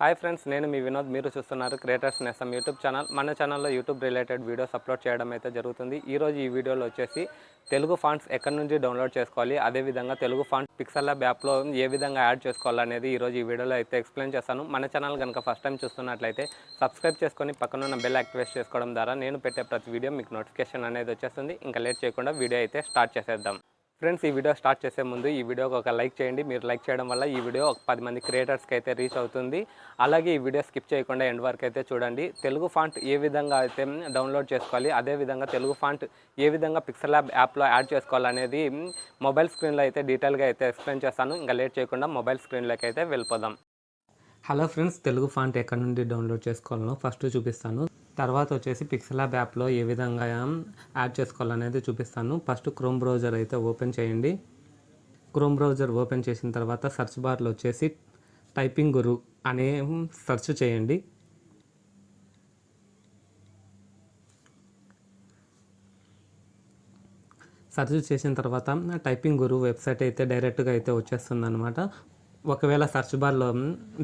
Hi friends, నేను మీ వినోద్. మీరు చూస్తున్నారు క్రియేటర్స్ నేస్తం యూట్యూబ్ ఛానల్. మన ఛానల్లో యూట్యూబ్ రిలేటెడ్ వీడియోస్ అప్లోడ్ చేయడం అయితే జరుగుతుంది. ఈరోజు ఈ వీడియోలో వచ్చేసి తెలుగు ఫాంట్స్ ఎక్కడి నుంచి డౌన్లోడ్ చేసుకోవాలి, అదేవిధంగా తెలుగు ఫాంట్ పిక్సెల్ ల్యాబ్ యాప్లో ఏ విధంగా యాడ్ చేసుకోవాలనేది ఈరోజు ఈ వీడియోలో అయితే ఎక్స్ప్లెయిన్ చేస్తాను. మన ఛానల్ కనుక ఫస్ట్ టైం చూస్తున్నట్లయితే సబ్స్క్రైబ్ చేసుకొని పక్కనున్న బెల్ యాక్టివేట్ చేసుకోవడం ద్వారా నేను పెట్టే ప్రతి వీడియో మీకు నోటిఫికేషన్ అనేది వచ్చేస్తుంది. ఇంకా లేట్ చేయకుండా వీడియో అయితే స్టార్ట్ చేసేద్దాం. ఫ్రెండ్స్, ఈ వీడియో స్టార్ట్ చేసే ముందు ఈ వీడియోకి ఒక లైక్ చేయండి. మీరు లైక్ చేయడం వల్ల ఈ వీడియో ఒక 10 మంది క్రియేటర్స్కి అయితే రీచ్ అవుతుంది. అలాగే ఈ వీడియో స్కిప్ చేయకుండా ఎండ్ వరకు అయితే చూడండి. తెలుగు ఫాంట్ ఏ విధంగా అయితే డౌన్లోడ్ చేసుకోవాలి, అదేవిధంగా తెలుగు ఫాంట్ ఏ విధంగా పిక్సెల్ ల్యాబ్ యాప్లో యాడ్ చేసుకోవాలనేది మొబైల్ స్క్రీన్లో అయితే డీటెయిల్గా అయితే ఎక్స్ప్లెయిన్ చేస్తాను. ఇంకా లేట్ చేయకుండా మొబైల్ స్క్రీన్లోకి అయితే వెళ్ళిపోదాం. హలో ఫ్రెండ్స్, తెలుగు ఫాంట్ ఎక్కడి నుండి డౌన్లోడ్ చేసుకోవాలో ఫస్ట్ చూపిస్తాను. తర్వాత వచ్చేసి పిక్సెల్ ల్యాబ్ యాప్లో ఏ విధంగా యాడ్ చేసుకోవాలనేది చూపిస్తాను. ఫస్ట్ క్రోమ్ బ్రౌజర్ అయితే ఓపెన్ చేయండి. క్రోమ్ బ్రౌజర్ ఓపెన్ చేసిన తర్వాత సెర్చ్ బార్లో వచ్చేసి టైపింగ్ గురు అనే సెర్చ్ చేయండి. సెర్చ్ చేసిన తర్వాత టైపింగ్ గురు వెబ్సైట్ అయితే డైరెక్ట్గా అయితే వచ్చేస్తుంది అనమాట. ఒకవేళ సెర్చ్ బార్లో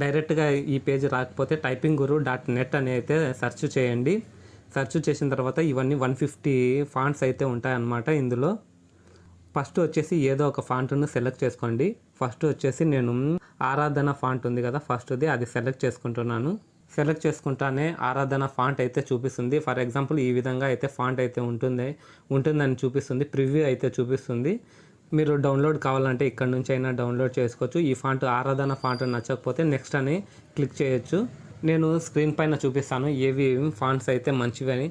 డైరెక్ట్గా ఈ పేజ్ రాకపోతే typingguru.net అని అయితే సెర్చ్ చేయండి. సెర్చ్ చేసిన తర్వాత ఇవన్నీ 150 ఫాంట్స్ అయితే ఉంటాయన్నమాట. ఇందులో ఫస్ట్ వచ్చేసి ఏదో ఒక ఫాంట్ను సెలెక్ట్ చేసుకోండి. ఫస్ట్ వచ్చేసి నేను ఆరాధన ఫాంట్ ఉంది కదా, ఫస్ట్ది అది సెలెక్ట్ చేసుకుంటున్నాను. సెలెక్ట్ చేసుకుంటానే ఆరాధన ఫాంట్ అయితే చూపిస్తుంది. ఫర్ ఎగ్జాంపుల్ ఈ విధంగా అయితే ఫాంట్ అయితే ఉంటుందని చూపిస్తుంది. ప్రివ్యూ అయితే చూపిస్తుంది. మీరు డౌన్లోడ్ కావాలంటే ఇక్కడ నుంచి అయినా డౌన్లోడ్ చేసుకోవచ్చు. ఈ ఫాంట్ ఆరాధన ఫాంట్ నచ్చకపోతే నెక్స్ట్ అని క్లిక్ చేయొచ్చు. నేను స్క్రీన్ పైన చూపిస్తాను ఏవి ఫాంట్స్ అయితే మంచివి అని.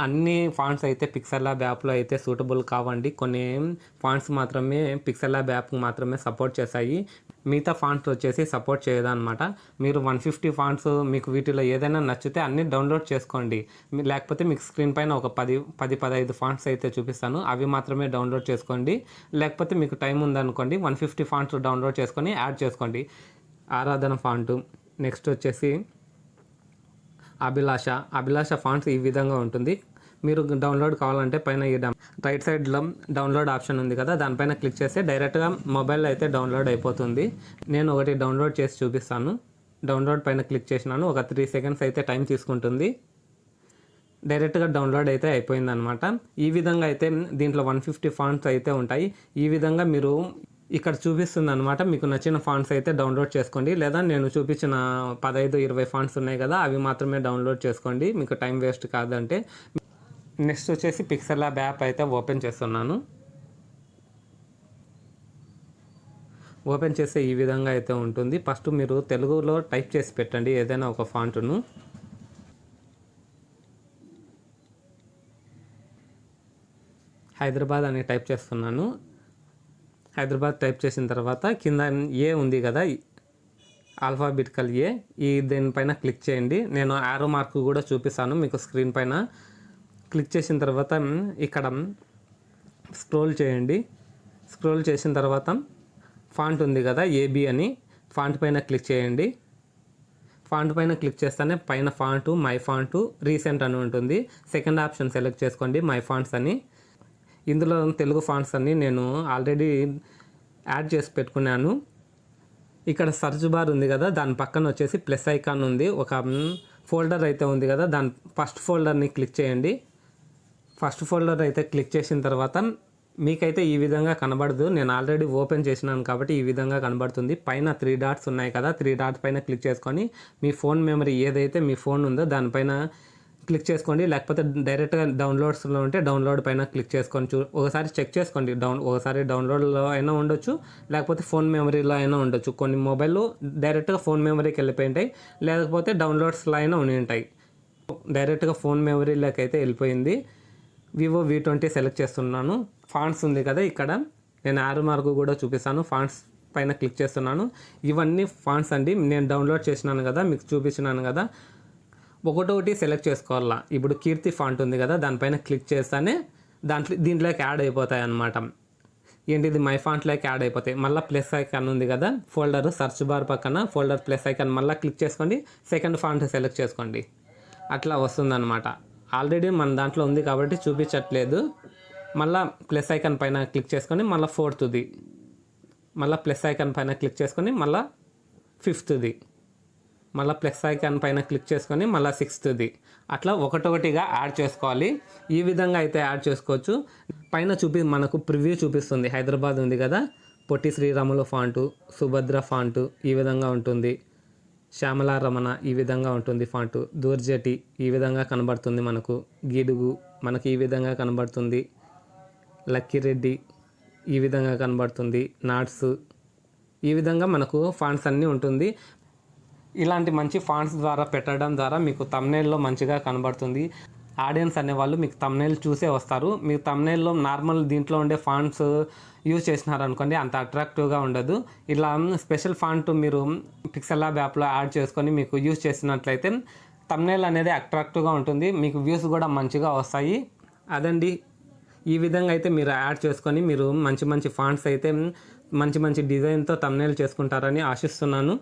అన్ని ఫాంట్స్ అయితే పిక్సెల్ ల్యాబ్ యాప్లో అయితే సూటబుల్ కావండి. కొన్ని ఫాంట్స్ మాత్రమే పిక్సెల్ ల్యాబ్ యాప్ మాత్రమే సపోర్ట్ చేస్తాయి. మిగతా ఫాంట్స్ వచ్చేసి సపోర్ట్ చేయదన్నమాట. మీరు 150 ఫాంట్స్ మీకు వీటిలో ఏదైనా నచ్చితే అన్నీ డౌన్లోడ్ చేసుకోండి. లేకపోతే మీకు స్క్రీన్ పైన ఒక 10-15 ఫాంట్స్ అయితే చూపిస్తాను, అవి మాత్రమే డౌన్లోడ్ చేసుకోండి. లేకపోతే మీకు టైం ఉందనుకోండి 150 ఫాంట్స్ డౌన్లోడ్ చేసుకొని యాడ్ చేసుకోండి. ఆరాధన ఫాంటు, నెక్స్ట్ వచ్చేసి అభిలాష ఫాంట్స్ ఈ విధంగా ఉంటుంది. మీరు డౌన్లోడ్ కావాలంటే పైన ఈ రైట్ సైడ్లో డౌన్లోడ్ ఆప్షన్ ఉంది కదా, దానిపైన క్లిక్ చేస్తే డైరెక్ట్గా మొబైల్ అయితే డౌన్లోడ్ అయిపోతుంది. నేను ఒకటి డౌన్లోడ్ చేసి చూపిస్తాను. డౌన్లోడ్ పైన క్లిక్ చేసినాను. ఒక 3 సెకండ్స్ అయితే టైం తీసుకుంటుంది. డైరెక్ట్గా డౌన్లోడ్ అయితే అయిపోయిందనమాట. ఈ విధంగా అయితే దీంట్లో 150 ఫాంట్స్ అయితే ఉంటాయి. ఈ విధంగా మీరు ఇక్కడ చూపిస్తుంది అనమాట. మీకు నచ్చిన ఫాంట్స్ అయితే డౌన్లోడ్ చేసుకోండి. లేదా నేను చూపించిన 15-20 ఫాంట్స్ ఉన్నాయి కదా, అవి మాత్రమే డౌన్లోడ్ చేసుకోండి, మీకు టైం వేస్ట్ కాదంటే. నెక్స్ట్ వచ్చేసి పిక్సెల్ ల్యాబ్ యాప్ అయితే ఓపెన్ చేస్తున్నాను. ఓపెన్ చేస్తే ఈ విధంగా అయితే ఉంటుంది. ఫస్ట్ మీరు తెలుగులో టైప్ చేసి పెట్టండి ఏదైనా ఒక ఫాంట్ను. హైదరాబాద్ అని టైప్ చేస్తున్నాను. హైదరాబాద్ టైప్ చేసిన తర్వాత కింద ఏ ఉంది కదా, ఆల్ఫాబెటికల్ దీనిపైన క్లిక్ చేయండి. నేను యారో మార్క్ కూడా చూపిస్తాను మీకు స్క్రీన్ పైన. క్లిక్ చేసిన తర్వాత ఇక్కడ స్క్రోల్ చేయండి. స్క్రోల్ చేసిన తర్వాత ఫాంట్ ఉంది కదా ఏబీ అని, ఫాంట్ పైన క్లిక్ చేయండి. ఫాంట్ పైన క్లిక్ చేస్తేనే పైన ఫాంటు, మై ఫాంటు, రీసెంట్ అని ఉంటుంది. సెకండ్ ఆప్షన్ సెలెక్ట్ చేసుకోండి, మై ఫాంట్స్ అని. ఇందులో తెలుగు ఫాంట్స్ అన్ని నేను ఆల్రెడీ యాడ్ చేసి పెట్టుకున్నాను. ఇక్కడ సర్చ్ బార్ ఉంది కదా, దాని పక్కన వచ్చేసి ప్లస్ ఐకాన్ ఉంది. ఒక ఫోల్డర్ అయితే ఉంది కదా, దాని ఫస్ట్ ఫోల్డర్ని క్లిక్ చేయండి. ఫస్ట్ ఫోల్డర్ అయితే క్లిక్ చేసిన తర్వాత మీకైతే ఈ విధంగా కనబడదు. నేను ఆల్రెడీ ఓపెన్ చేసినాను కాబట్టి ఈ విధంగా కనబడుతుంది. పైన 3 డాట్స్ ఉన్నాయి కదా, 3 డాట్స్ పైన క్లిక్ చేసుకొని మీ ఫోన్ మెమరీ ఏదైతే మీ ఫోన్ ఉందో దానిపైన క్లిక్ చేసుకోండి. లేకపోతే డైరెక్ట్గా డౌన్లోడ్స్లో ఉంటే డౌన్లోడ్ పైన క్లిక్ చేసుకొని ఒకసారి చెక్ చేసుకోండి. ఒకసారి డౌన్లోడ్లో అయినా ఉండొచ్చు, లేకపోతే ఫోన్ మెమరీలో అయినా ఉండొచ్చు. కొన్ని మొబైల్లో డైరెక్ట్గా ఫోన్ మెమరీకి వెళ్ళిపోయి ఉంటాయి, లేకపోతే డౌన్లోడ్స్లో అయినా ఉండి ఉంటాయి. డైరెక్ట్గా ఫోన్ మెమరీలోకి అయితే వెళ్ళిపోయింది. వివో V20 సెలెక్ట్ చేస్తున్నాను. ఫాంట్స్ ఉంది కదా, ఇక్కడ నేను యారో మార్క్ కూడా చూపిస్తాను. ఫాంట్స్ పైన క్లిక్ చేస్తున్నాను. ఇవన్నీ ఫాంట్స్ అండి, నేను డౌన్లోడ్ చేసినాను కదా, మీకు చూపించినాను కదా. ఒకటొకటి సెలెక్ట్ చేసుకోవాలా. ఇప్పుడు కీర్తి ఫాంట్ ఉంది కదా, దానిపైన క్లిక్ చేస్తేనే దీంట్లోకి యాడ్ అయిపోతాయి అన్నమాట. ఏంటిది మై ఫాంట్లోకి యాడ్ అయిపోతాయి. మళ్ళీ ప్లస్ ఐకాన్ ఉంది కదా, ఫోల్డర్ సర్చ్ బార్ పక్కన ఫోల్డర్ ప్లస్ ఐకాన్ మళ్ళీ క్లిక్ చేసుకోండి. సెకండ్ ఫాంట్ సెలెక్ట్ చేసుకోండి. అట్లా వస్తుందన్నమాట. ఆల్రెడీ మన దాంట్లో ఉంది కాబట్టి చూపించట్లేదు. మళ్ళీ ప్లస్ ఐకాన్ పైన క్లిక్ చేసుకొని మళ్ళీ 4th మళ్ళీ ప్లస్ ఐకాన్ పైన క్లిక్ చేసుకొని మళ్ళీ 5th మళ్ళీ ప్లస్ ఐకాన్ పైన క్లిక్ చేసుకొని మళ్ళీ 6th అట్లా ఒకటొకటిగా యాడ్ చేసుకోవాలి. ఈ విధంగా అయితే యాడ్ చేసుకోవచ్చు. పైన మనకు ప్రివ్యూ చూపిస్తుంది. హైదరాబాద్ ఉంది కదా, పొట్టి శ్రీరాములు ఫాంటు, సుభద్ర ఫాంటు ఈ విధంగా ఉంటుంది. శ్యామల రమణ ఈ విధంగా ఉంటుంది ఫాంటు. దూర్జటి ఈ విధంగా కనబడుతుంది మనకు. గిడుగు మనకి ఈ విధంగా కనబడుతుంది. లక్కిరెడ్డి ఈ విధంగా కనబడుతుంది. నాట్స్ ఈ విధంగా మనకు ఫాంట్స్ అన్నీ ఉంటుంది. ఇలాంటి మంచి ఫాంట్స్ ద్వారా పెట్టడం ద్వారా మీకు థంబ్నెయిల్లో మంచిగా కనబడుతుంది. ఆడియన్స్ అనేవాళ్ళు మీకు థంబ్నెయిల్ చూసే వస్తారు. మీరు థంబ్నెయిల్లో నార్మల్ దీంట్లో ఉండే ఫాంట్స్ యూజ్ చేసినారనుకోండి అంత అట్రాక్టివ్గా ఉండదు. ఇలా స్పెషల్ ఫాంట్ మీరు పిక్సెల్ ల్యాబ్ యాప్లో యాడ్ చేసుకొని మీకు యూజ్ చేసినట్లయితే థంబ్నెయిల్ అనేది అట్రాక్టివ్గా ఉంటుంది. మీకు వ్యూస్ కూడా మంచిగా వస్తాయి. అదండి, ఈ విధంగా అయితే మీరు యాడ్ చేసుకొని మీరు మంచి మంచి ఫాంట్స్ అయితే మంచి మంచి డిజైన్తో థంబ్నెయిల్ చేసుకుంటారని ఆశిస్తున్నాను.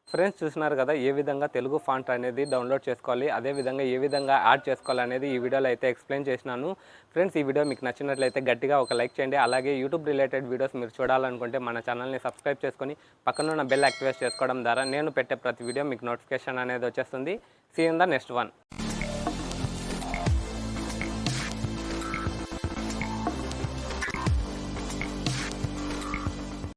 ఫ్రెండ్స్, చూస్తున్నారు కదా ఏ విధంగా తెలుగు ఫాంట్ అనేది డౌన్లోడ్ చేసుకోవాలి, అదేవిధంగా ఏ విధంగా యాడ్ చేసుకోవాలి అనేది ఈ వీడియోలో అయితే ఎక్స్ప్లెయిన్ చేసినాను. ఫ్రెండ్స్, ఈ వీడియో మీకు నచ్చినట్లయితే గట్టిగా ఒక లైక్ చేయండి. అలాగే యూట్యూబ్ రిలేటెడ్ వీడియోస్ మీరు చూడాలనుకుంటే మన ఛానల్ని సబ్స్క్రైబ్ చేసుకొని పక్కనున్న బెల్ యాక్టివేట్ చేసుకోవడం ద్వారా నేను పెట్టే ప్రతి వీడియో మీకు నోటిఫికేషన్ అనేది వచ్చేస్తుంది. See in the next one.